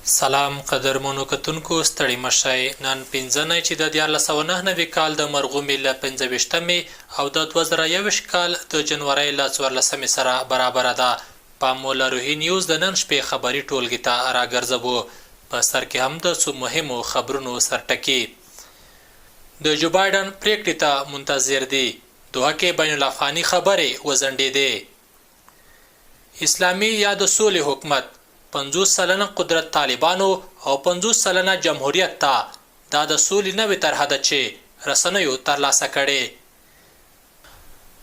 سلام قدرمنو کتونکو ستړي مشئ نن 15 چې د 1499 کال د مرغومي له 15مې او د 2021 کال د جنوري له 14 سره برابر ده. په مولا روحي نیوز د نن شپې خبري ټولګي ته راګرځبو. په سر کې هم د څو مهمو خبرونو سرټکی. د جو بایدن پریکړې ته منتظر دي. دوه کې بین الافغاني خبرې وزنډېدې. اسلامي یا د سولې حکومت 50 سلنه قدرت طالبانو او 50 سلنه جمهوریت ته دا د سولې نوې طرحه ده چې رسنیو ترلاسه کړې.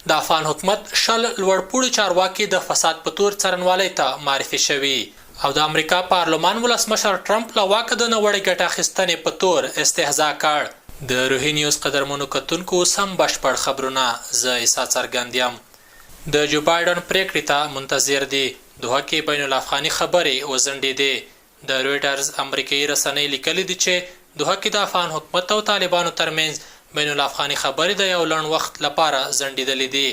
د افغان حکومت شل لوړپوړي چارواکي د فساد په تور څرنوالۍ ته معرفي شوي او د امریکا پارلمان ولسمشر ټرمپ له واکه د نوړې ګټه اخیستنې په تور استهزاء کړ. د روحي نیوز قدرمنو کتونکو سم بشپړ خبرونه زه عیسی څرګندیم. د جو بایدن پریکړې ته منتظر دي. دوه کې بین الافغاني خبرې وزنډېدې. د رویټرز امریکایي رسنۍ لیکلي دي چې دوه کې د افغان حکومت او طالبانو ترمنځ بین الافغاني خبرې د یو لنډ وخت لپاره زنډېدلې دي.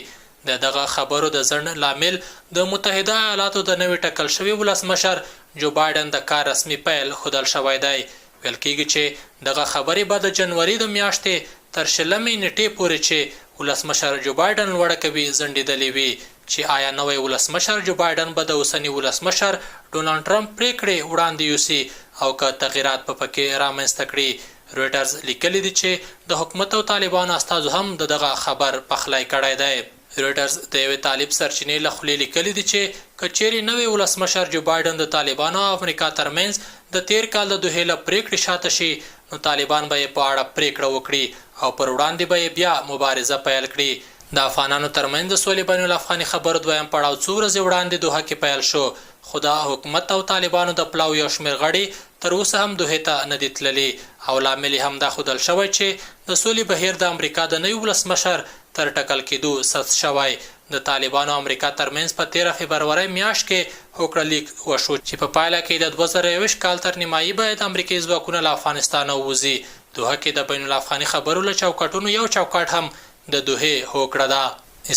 د دغه خبرو د ځنډ لامل د متحده ایالاتو د نوي ټاکل شوي ولسمشر جو بایدن د کار رسمي پیل ښودل شوی دی. ویل کېږي چې دغه خبرې به د جنوري د میاشتې تر 20 نیټې پورې چې ولسمشر جو بایدن لوړه کوي زنډېدلې وي چې آیا نوی ولسمشر جو بایدن به د اوسني ولسمشر ډونالډ ټرمپ پریکړې وړاندې یوسي او که تغیرات په پکې رامنځته کړي. رویټرز لیکلي دي چې د حکومت او طالبانو استازو هم دغه خبر پخلی کړی دی. رویټرز د یوې طالب سرچینې له خولې لیکلي دي چې که چیرې نوی ولسمشر جو بایدن د طالبانو او امریکا ترمنځ د تیر کال د دوحې له پریکړې شاته شي نو طالبان به یې په اړه پریکړه وکړي او پر وړاندې به یې بیا مبارزه پیل کړي. د افغانانو ترمنځ د سولې بین الافغاني خبرو دویم پړاو څو ورځې وړاندې دوحه کې پیل شو خو د حکومت او طالبانو د پلاو یو شمېر غړي تر اوسه هم دوحې ته نه دي تللي او لامل هم دا ښودل شوی چې د سولې بهیر د امریکا د نوي ولسمشر تر ټاکل کېدو سست شوی. د طالبانو او امریکا ترمنځ په 13 فبروري میاشت کې هوکړه لیک وشو چې په پایله کې د 2021 کال تر نیمایي باید امریکایي ځواکونه له افغانستان ووځي. دوحه کې د بین الافغاني خبرو له چوکاټونو یو چوکاټ هم د دوحې هوکړه ده.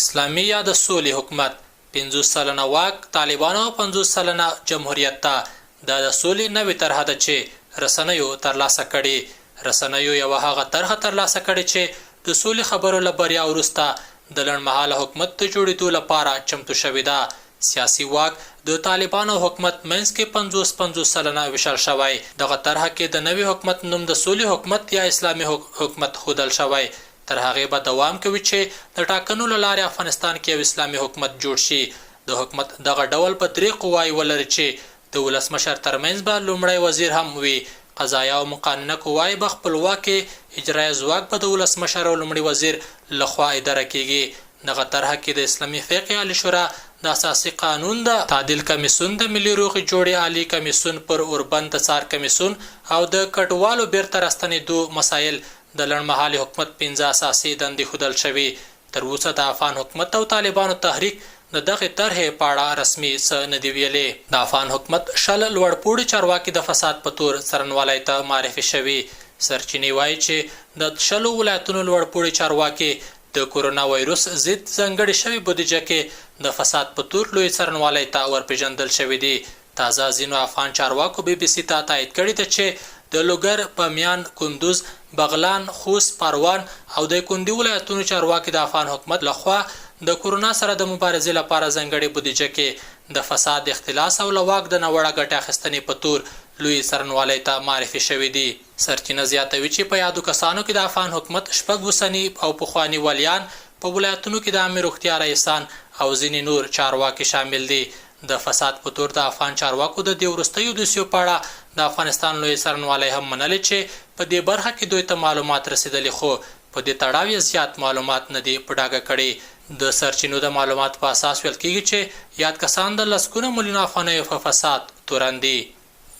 اسلامي یا د سولې حکومت 50 سلنه واک طالبانو او 50 سلنه جمهوریت ته دا د سولې نوې طرحه ده چې رسنیو ترلاسه کړي. رسنیو یوه هغه طرحه ترلاسه کړې چې د سولې خبرو له بریا وروسته د لنډمهاله حکومت د جوړېدو لپاره چمتو شوې ده. سیاسي واک د طالبانو حکومت منځ کې 50 سلنه ویشل شوی. دغه طرحه کې د نوي حکومت نوم د سولې حکومت یا اسلامي حکومت ښودل شوی. تر هغې به دوام کوي چې د ټاکنو له لارې افغانستان کې یو اسلامي حکومت جوړ شي. د حکومت دغه ډول په 3 قواوې ولري چې د ولسمشر ترمنځ به لومړی وزیر هم وي. قضایه او مقننه قواوې به خپلواکې، اجرایه ځواک به د ولسمشر او لومړي وزیر لخوا اداره کیږي. دغه طرحه کې د اسلامي فقه عالی شورا، د اساسي قانون د تعدیل کمیسیون، د ملي روغې جوړې عالی کمیسیون پر اوربند د څار کمیسیون او د کډوالو بیرته راستنېدو مسایل د لنډمهالي حکومت 15 اساسي دندې ښودل شوي. تر اوسه د افغان حکومت او طالبانو تحریک د دغې طرحې په اړه رسمي څه نه دي ویلي. د افغان حکومت شل لوړپوړي چارواکي د فساد په تور څرنوالۍ ته معرفي شوي. سرچینې وایي چې د 10 ولایتونو لوړپوړي چارواکي د کورونا وایروس ضد ځانګړې شوې بودیجه کې د فساد په تور لوی څرنوالۍ ته ورپېژندل شوي دي. تازه ځینو افغان چارواکو BBC ته تایید کړي ده چې د لوګر، بامیان، کندوز، بغلان، خوست، پروان او د کندي ولایتونو چارواکي د افغان حکومت لخوا د کورونا سره د مبارزې لپاره ځانګړې بودیجه کې د فساد، اختلاس او له واک د ناوړه ګټې اخیستنې په تور لوی څرنوالۍ ته معرفي شوي دي. سرچینه زیاتوي چې په یادو کسانو کې د افغان حکومت 6 اوسني او پخواني ولیان، په ولایتونو کې د عامې روغتیا رئیسان او ځینې نور چارواکي شامل دي. د فساد په تور د افغان چارواکو د دې وروستیو دوسیو په اړه د افغانستان لوی څرنوالۍ هم منلې چې په دې برخه کې دوی ته معلومات رسیدلي خو په دې تړاو یې زیات معلومات نه دي په ډاګه کړي. د سرچینو د معلومات په اساس ویل کېږي چې یاد کسان د لسګونه میلیونه افغانیو په فساد تورن دي.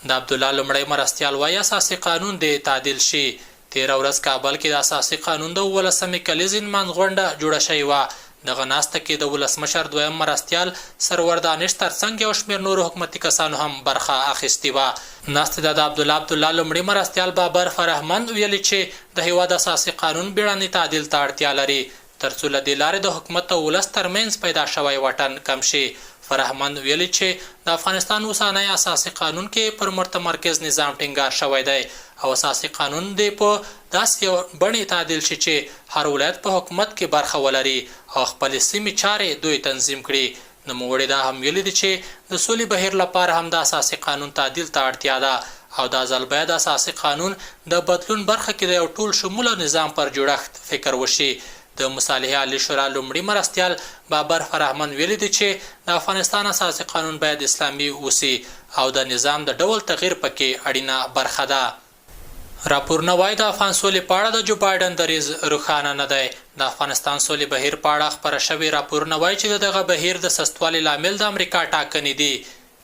د عبدالله لومړی مرستیال وایي اساسي قانون دې تعدیل شي. 13 ورځ کابل کې د اساسي قانون د 19مې کلیزې نمانځ غونډه جوړه شوې وه. دغه ناسته کې د ولسمشر دویم مرستیال سرور دانش ترڅنګ یو شمېر نورو حکومتي کسانو هم برخه اخیستې وه. ناستې د عبدالله لومړي مرستیال بابر فرهمند ویلي چې د هیواد اساسي قانون بیړني تعدیل ته اړتیا لري ترڅو له دې لارې د حکومت او ولس ترمنځ پیدا شوی واټن کم شي. فرهمند ویلي چې د افغانستان اوسنی اساسي قانون کې پر متمرکز نظام ټینګار شوی دی او اساسي قانون دی په داسې یو بڼې تعدیل شي چې هر ولایت په حکومت کې برخه ولري او خپلې سیمې چارې دوی تنظیم کړي. نوموړي دا هم ویلي دي چې د سولې بهیر لپاره هم د اساسي قانون تعدیل ته اړتیا ده او دا ځل باید اساسي قانون د بدلون برخه کې د یو ټول شموله نظام پر جوړښت فکر وشي. د مصالحې عالی شورا لومړي مرستیال بابر فرهمند ویلي دي چې د افغانستان اساسي قانون باید اسلامي اوسي او د نظام د ډول تغییر پکې اړینه برخه ده. راپورونه وایي د افغان سولې په اړه د جو بایډن دریځ روښانه نه دی. د افغانستان سولې بهیر په اړه خپاره شوي راپورونه وایي چې دغه بهیر د سستوالي لامل د امریکا ټاکنې دي.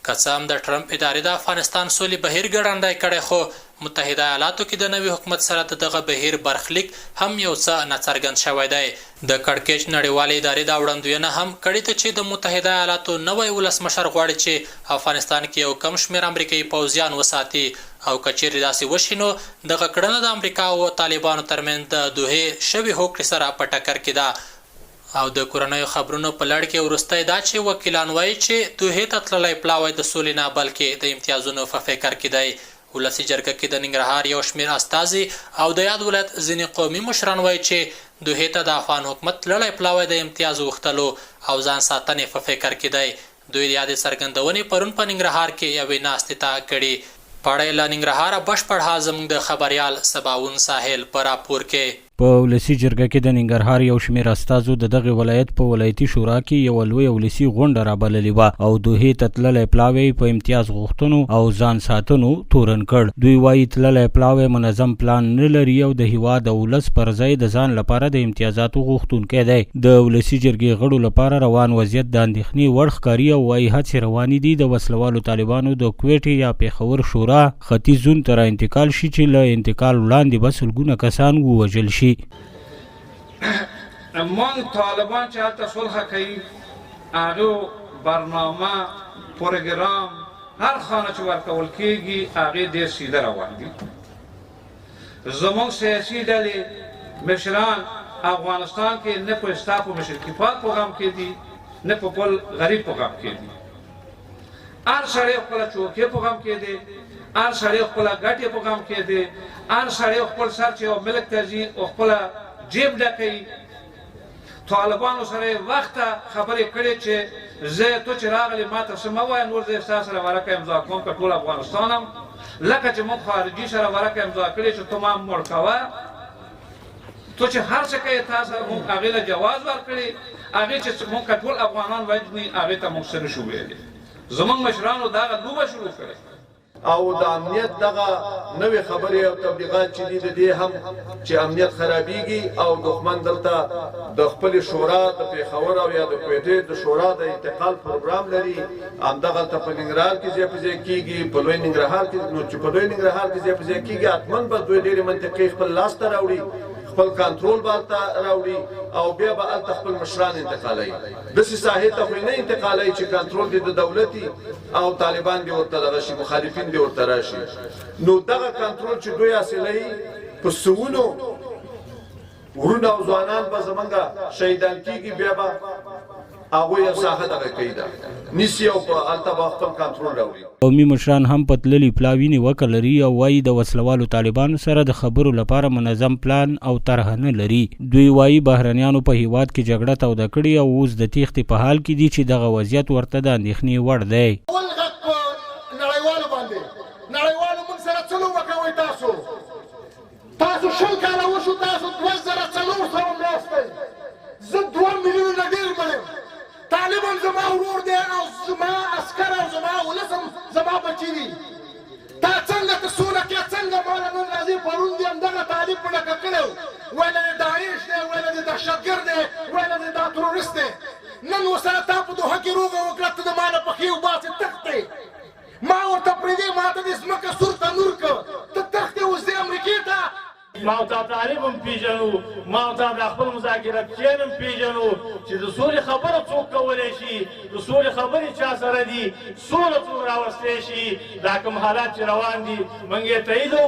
که څه هم د ټرمپ ادارې د افغانستان سولې بهیر ګړندی کړی خو متحده ایالاتو کې د نوي حکومت سره د دغه بهیر برخلیک هم یو څه ناڅرګند شوی دی. د کړکېچ نړیوالې ادارې دا وړاندوینه هم کړې ده چې د متحده ایالاتو نوی ولسمشر غواړي چې افغانستان کې یو کم شمېر امریکایي پوځیان وساتي او که چیرې داسې وشي نو دغه کړنه د امریکا او طالبانو ترمنځ د دوحې شوې هوکړې سره په ټکر کې ده. او د کورنیو خبرونو په لړ کې وروستی دا چې وکیلان وایي چې دوحې ته تللی پلاوی د سولې نه بلکې د امتیازونو په فکر کې دی. ولسي جرګه کې د ننګرهار یو شمېر استازي او د یاد ولایت ځینې قومي مشران وایي چې دوحې ته د افغان حکومت تللی پلاوی د امتیاز غوښتلو او ځان ساتنې په فکر کې دی. دوی د یادې څرګندونې پرون په ننګرهار کې یوې ناستې ته کړي. په اړه یې له ننګرهاره بشپړ حال زموږ د خبریال سباون ساحل په راپور کې. په ولسي جرګه کې د ننګرهار یو شمېر استازو د دغه ولایت په ولایتي شورا کې یوه لویه ولسي غونډه رابللې وه او دوحې ته تللی پلاوی په امتیاز غوښتنو او ځان ساتنو تورن کړ. دوی وایي تللی پلاوی منظم پلان نه لري او د هیواد د ولس پر ځای د ځان لپاره د امتیازاتو غوښتونکی دی. د ولسي جرګې غړو لپاره روان وضعیت د اندېښنې وړ ښکاري او وایي هڅې روانې دي د وسلوالو طالبانو د کویټې یا پېښور شورا ختیځ زون ته را انتقال شي چې له انتقال وړاندې به سلګونه کسان ووژل شي. من طالبان چې هلته صلح کوي هغه برنامه پروګرام هر خانه چې ورکول کېږي هغې ډېر سیده روان دي. زموږ سیاسي ډلې مشران افغانستان کې نه په ستا په مشرکفات په غم کې دي نه په بل غریب په غم کې دي. هر سړی خپله چوکۍ په غم کې دی، هر سړی خپله ګټې په غم کې دی، هر سړی خپل سر چې یو ملک ته ځي او خپله جیب ډکوي. طالبانو سره یې وخته خبرې کړې چې زه تو چې راغلې ما ته څه مه وایه نور زه ستا سره ورقه امضا کوم که ټول افغانستان هم لکه چې موږ خارجي سره ورقه امضا کړې چې تو ما مړ کوه. تو چې هر څه کوې تا سره موږ هغې له جواز ورکړې هغې چې موږ که ټول افغانان وژني هغې ته موږ څه نه شو ویلی. زموږ مشرانو دغه لوبه شروع کړې او د امنیت دغه نوې خبرې او تبلیغات چې دي د دې هم چې امنیت خرابېږي او دښمن دلته د خپلې شورا د پېښور او یا د کویټې د شورا د انتقال پروګرام لري. همدغلته په ننګرهار کې ځای په ځای کېږي، په لوی ننګرهار کې نو چې په لوی ننګرهار کې ځای په ځای کېږي حتماً به دوی ډېرې منطقې خپل لاس ته راوړي، خپل کنټرول به هلته راوړي او بیا به هلته خپل مشران انتقالوي. داسې ساحې ته خو یې نه انتقالوي چې کنټرول دې د دولتي او طالبان دې ورته دغه شي، مخالفین دې ورته راشي. نو دغه کنټرول چې دوی حاصلوي په سوونو ورونه او ځوانان به زمونږ شهیدان کېږي، بیا به هغوی یو ساحه دغه کوي ده نیسي او په هلته به خپل کنټرول راوړي. قومي مشران هم په تللي پلاوي نیوکه لري او وایي د وسلوالو طالبانو سره د خبرو لپاره منظم پلان او طرحه نه لري. دوی وایي بهرنیانو په هیواد کې جګړه توده کړې او اوس د تیښتې په حال کې دي چې دغه وضعیت ورته د اندېښنې وړ دی. نړیوالو موږ سره څه لوبه کوئ؟ تاسو 20 کاله وشو، تاسو 2400 میاشتې، زه 2 میلیونه ډېر بلم. طالب هم زما ورور دی او زما عسکر او زما ولس هم زما بچي دي. تا څنګه ته سوله کې څنګه ماله نن راځي پرون دې همدغه طالب په ډکه کړی و، ویله د داعش دی، ویله د دهشتګرد دی، ویله د دا تروریست دی. نن ورسره تا په دوحه کې روغه وکړه، ته د ما نه پښې وباسې تښتې. ما ورته پرېږدې ما ته دې ځمکه سور تنور کړه، ته تښتې اوس دې امریکې ته. ما او تا طالب هم پیژنو ما او تا د خپل مذاکراتچیان هم پیژنو چې د سولې خبره څوک کولی شي د سولې خبرې چا سره دي سوله څوک راوستی شي دا کوم حالات چې روان دي موږ یې تایید او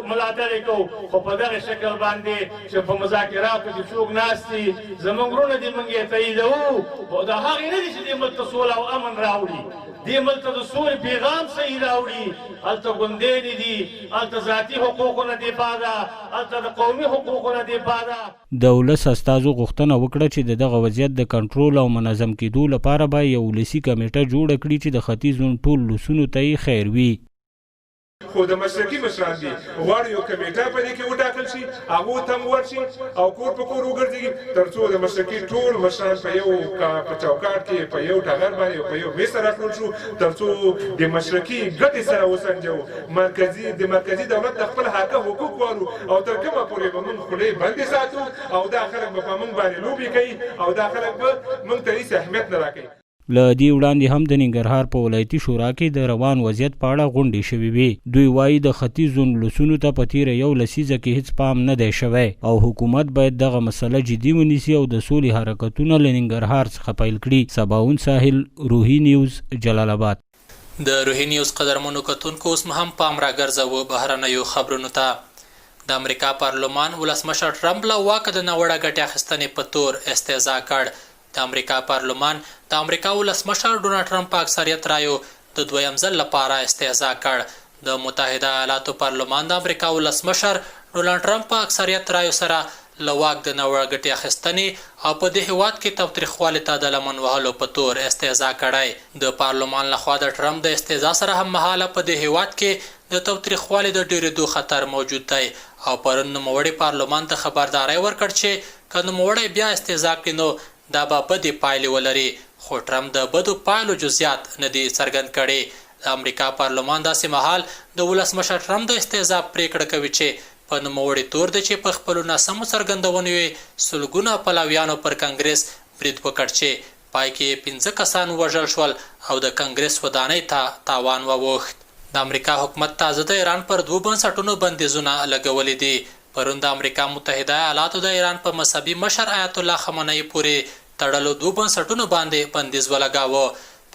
ملاتړ یې کوو خو په دغه شکل باندې چې په مذاکراتو کې څوک ناست دي زموږ وروڼه دي موږ یې تاییدوو خو د هغې نه دي چې دې ملک ته سوله او امن راوړي دې ملک ته د سولې پیغام صحیح راوړي هلته ګوندې دي هلته ذاتي حقوقو نه دفاع ده هلته د قومي حقوقو نه دفاع ده د ولس استازو غوښتنه وکړه چې د دغه وضعیت د کنټرول او منظم کېدو لپاره به یو ولسي کمیټه جوړه کړي چې د ختیځ زون ټول لوسونو ته یې خیر وي خو د مسلکي مشران دي غواړي یو کمیټه په دې کې وټاکل شي هغو ته هم ورشي او کور په کور وګرځي تر څو د مسلکي ټول مشران په یو په چوکاټ کې په یو ټغر باندې په یو میز راټول شو تر څو د مسلکي ګټې سره وسنجو د مرکزي دولت د خپل حقوق وارو او تر کومه پورې به موږ خولې بندې ساتو او دا خلک به په موږ باندې لوبې کوي او دا خلک به موږ ته هېڅ اهمیت نه راکوي له دې وړاندې هم د ننګرهار په ولایتي شورا کې د روان وضعیت په اړه غونډې شوې وې دوی وایي د ختیځ زون لوسونو ته په تیره یو لسیزه کې هیڅ پام نه دی شوی او حکومت باید دغه مسله جدي ونیسي او د سولې حرکتونه له ننګرهار څخه پیل کړي سباون ساحل روحي نیوز جلال آباد د روحي نیوز قدرمنو کتونکو اوس هم پام راګرځوو بهرنیو خبرونو ته د امریکا پارلمان ولسمشر ټرمپ له واکه د ناوړه ګټې اخیستنې په تور استهزا کړ د امریکا پارلمان د امریکا ولسمشر ډونالډ ټرمپ په اکثریت رایو د دویم ځل لپاره استهزا کړ د متحده ایالاتو پارلمان د امریکا ولسمشر ډونالډ ټرمپ په اکثریت رایو سره له واک د ناوړه ګټې اخیستنې او په دې هیواد کې تاوتریخوالي ته د لمن وهلو په تور استهزا کړی د پارلمان لخوا د ټرمپ د استهزا سره هم مهاله په دې هیواد کې د تاوتریخوالي د ډېرېدو خطر موجود دی او پرون نوموړي پارلمان ته خبرداری ورکړ چې که نوموړی بیا استهزا کړي نو دا به بدې پایلې ولري خو ټرمپ د بدو پایلو جزیات نه دي څرګند کړي د امریکا پارلمان داسې مهال د ولسمشر ټرمپ د استهزا پریکړه کوي چې په نوموړي تور دی چې په خپلو ناسمو څرګندونو یې سلګونه پلویانو پر کانګرس برید وکړ چې پای کې 15 کسان وژل شول او د کانګرس ودانۍ ته تاوان واوښت د امریکا حکومت تازه د ایران پر 2 بنسټونو بندیزونه لګولې دي پرون د امریکا متحده ایالاتو د ایران په مذهبي مشر آیت الله خامنه‌ای پورې تړلو 2 بنسټونو باندې بندیز ولګاوه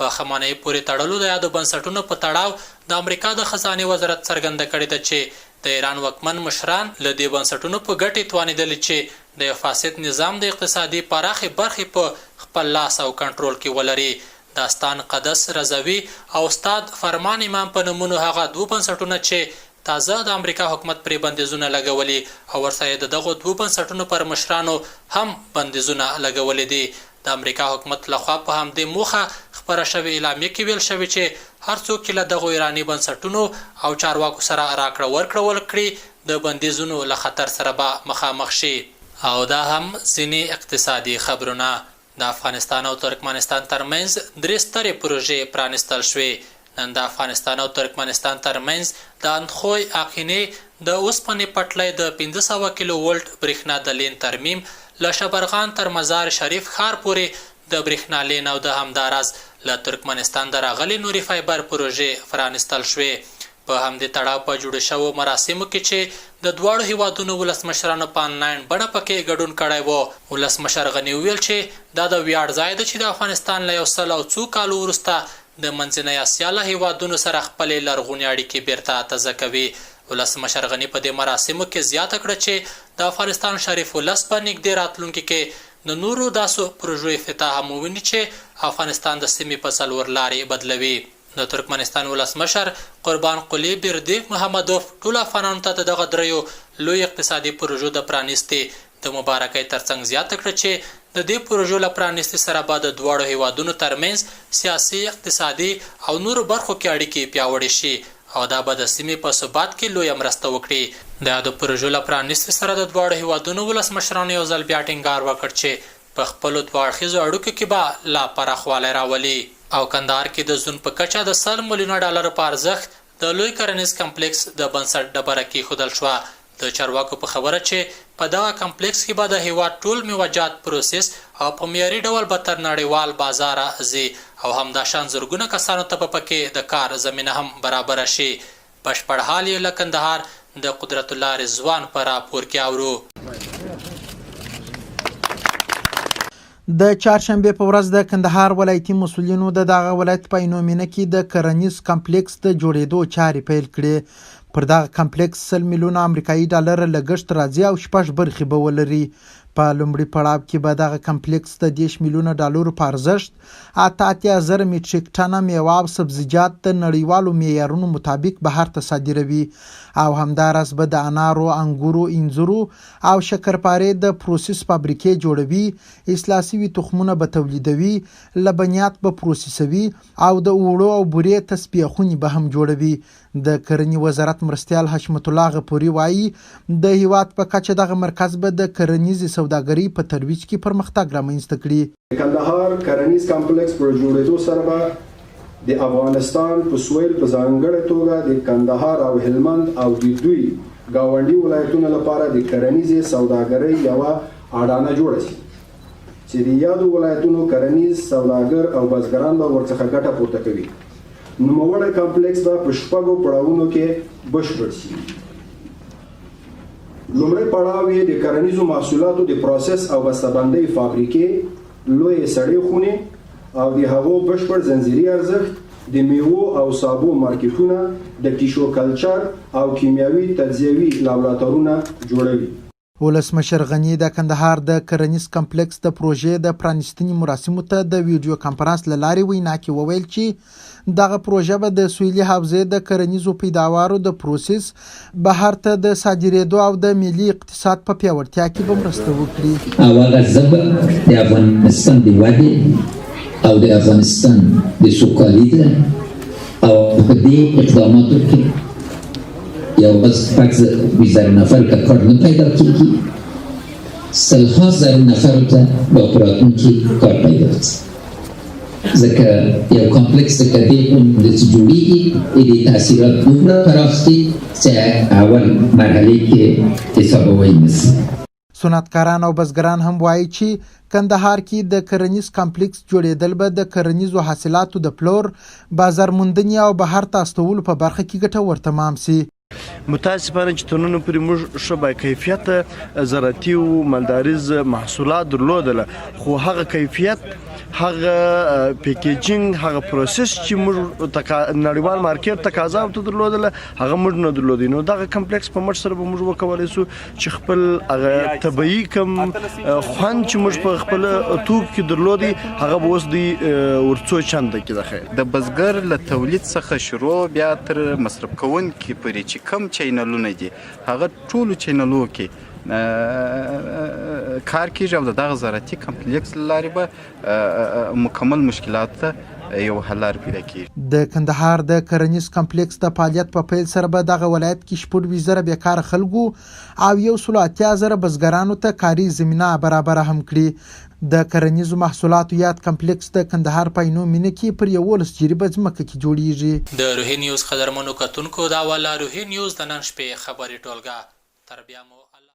په خامنه‌ای پورې تړلو د یادو بنسټونو په تړاو د امریکا د خزانه وزارت څرګنده کړې ده چې د ایران واکمن مشران له دې بنسټونو په ګټې توانېدل چې د فاسد نظام د اقتصادي پراخې برخې په خپل لاس او کنټرول کې ولري داستان قدس رضوي او استاد فرمان امام په نومونو هغه 2 بنسټونه چې تازه د امریکا حکومت پرې بندیزونه لګولي او ورسره دغه 2 بنسټونو پر مشرانو هم بندیزونه لګولي دي د امریکا حکومت لخوا په همدې موخه خبره شوې اعلامیه کې ویل شوی چې هر څوک چې له دغه ایراني بنسټونو او چارواکو سره راکړه ورکړه وکړي د بندیزونو له خطر سره به مخامخ شي او دا هم ځینې اقتصادي خبرونه د افغانستان او ترکمنستان ترمنځ 3 سترې پروژې پرانستل شوې نن د افغانستان او ترکمنستان ترمنځ د اندخوی اقینې د اوسپنې پټلۍ د 1500 کیلو ولټ برېښنا د لین ترمیم له شبرغان تر مزار شریف ښار پورې د برېښنا لین او د همداراز له ترکمنستان د راغلي نوري فایبر پروژې پرانستل شوې په همدې تړاو په جوړ شوو مراسمو کې چې د دواړو هیوادونو ولسمشرانو په انلاین بڼه پکې ګډون کړی و ولسمشر غني ویل چې دا د ویاړ ځای دی چې د افغانستان له 100 کالو وروسته د منځنۍ اسیا له هیوادونو سره خپلې لرغونې اړیکې بیرته تازه کوي ولسمشر غني په دې مراسمو کې زیاته کړه چې د افغانستان شریف ولس په نږدې راتلونکي کې د نورو داسو پروژو افتتاح هم وویني چې افغانستان د سیمې په څلور لارې بدلوي د ترکمنستان ولسمشر قربان قلی بردیف محمدوف ټول افغانانو ته دغه دریو لوی اقتصادي پروژو د پرانیستي د مبارکۍ ترڅنګ زیاته کړه چې د دې پروژو له پرانیستي سره به د دواړو هیوادونو ترمنځ سیاسي اقتصادي او نورو برخو کې اړیکې پیاوړې شي او دا به د سیمې په ثبات کې لویه مرسته وکړي د پروژو له پرانیستي سره د دواړو هیوادونو ولسمشرانو یو ځل بیا ټینګار وکړ چې په خپلو دواړخیزو اړیکو کې به لا پراخوالی راولي او کندهار کې د زون په کچه د 100 میلیونه ډالرو په ارزښت د لوی کرنیز کمپلیکس د بنسټ ډبره کېښودل شوه د چارواکو په خبره چې په دغه کمپلیکس کې به د هیواد ټول میوه‌جات پروسس او په معیاري ډول به تر نړیوال بازاره ځي او همداشان زرګونه کسانو ته به پکې د کار زمینه هم برابره شي بشپړ حال یې له کندهار د قدرت الله رضوان په راپور کې اورو. د چهارشنبې په ورځ د کندهار ولایتي مسؤلینو د دغه ولایت په عینومېنه کې د کرنیز کمپلیکس د جوړېدو چارې پیل کړې. پر دغه کمپلیکس 100 میلیونه امریکایي ډالر لګښت راځي او 6 برخې به ولري. په لومړي پړاو کې به دغه کمپلیکس د 10 میلیونه ډالرو په ارزښت 88,000 میټریک ټنه میوه او سبزیجات د نړیوالو معیارونو مطابق بهر ته صادروي او همداراز به د انارو، انګورو، انځرو او شکرپارې د پروسس فابریکې جوړوي، اصلاح شوي تخمونه به تولیدوي، لبنیات به پروسسوي او د اوړو او بورې تصفیه خونې به هم جوړوي. د کرنې وزارت مرستیال حشمت الله غفوري وایي د هیواد په کچه دغه مرکز به د کرنیزې سوداګرۍ په ترویج کې پرمختګ رامنځته کړي. کندهار کرنیز کمپلیکس پر جوړېدو سره به د افغانستان په سویل په ځانګړې توګه د کندهار او هلمند او د دوی ګاونډي ولایتونو لپاره د کرنیزې سوداګرۍ یوه اډانه جوړه شي چې د یادو ولایتونو کرنیز سوداګر او بزګران به ورڅخه ګټه پورته کوي. نوموړی کمپلیکس به په 6 پړاوونو کې بشپړ شي. لومړی پړاو یې د کرنیزو محصولاتو د پروسس او بسته‌بندۍ فابریکې، لویې سړې خونې او د هغو بشپړ زنځیري ارزښت، د میوو او سابو مارکیټونه، د ټیشو کلچر او کیمیاوي تجزیوي لابراتوارونه جوړوي. ولسمشر غني د کندهار د کرنیز کمپلیکس د پروژې د پرانیستنې مراسمو ته د ویډیو کانفرنس له لارې وینا کې وویل چې دغه پروژه به د سویلي حوزې د کرنیزو پیداوارو د پروسس بهر ته د صادرېدو او د ملي اقتصاد په پیاوړتیا کې به مرسته وکړي. اول زبر د افغانستان د ودې او د افغانستان د سوکالۍ ده او په دې اقداماتو کې یو بس فقط 20,000 نفر که کار نه پیدا کیږي، 100,000 نفر ته با پراتونکي کار پیدا کړي. ځکه یو کمپلیکس د دې د جوړیږي د تاثیرات دومره پراخ دي چې اول مرحله کې حسابوي نشي. صنعتکاران او بزګران هم وایي چې کندهار کې د کرنیز کمپلیکس جوړېدل به د کرنیزو حاصلاتو د پلور، بازار موندنې او بهر ته استولو په برخه کې ګټور تمام شي. متاسفانه چې تنونو پرې موږ ښه با کیفیته زراعتي او مالداریز محصولات درلودله، خو هغه کیفیت، هغه پیکیجینګ، هغه پروسس چې موږ نړیوال مارکیټ تقاضا ورته درلودله هغه موږ نه درلودی. نو دغه کمپلیکس په مټ سره به موږ وکولی سو چې خپل هغه طبیعي کم خوند چې موږ په خپل توکو کې درلودی هغه به اوس د ورڅو چنده کې ده. د بزګر له تولید څخه شروع بیا تر مصرف کوونکي پورې چې کم چینلونه دي هغه ټولو چینلو کې کار کیږي او دغه زراعتي کمپلیکس لارې به مکمل مشکلات ته یو حل لار پیدا کیږي. د کندهار د کرنیز کمپلیکس د فعالیت په پیل سره به دغه ولایت کې 20,000 بیکاره خلکو او 180,000 بزګرانو ته کاري زمینه برابره هم کړي. د کرنیزو محصولاتو یاد کمپلیکس د کندهار په عینومېنه کې پر 11 جریبه ځمکه کې جوړیږي. د روهي نیوز قدرمنو کتونکو دا والا روهي نیوز د نن شپې خبري ټولګه تر بیا مو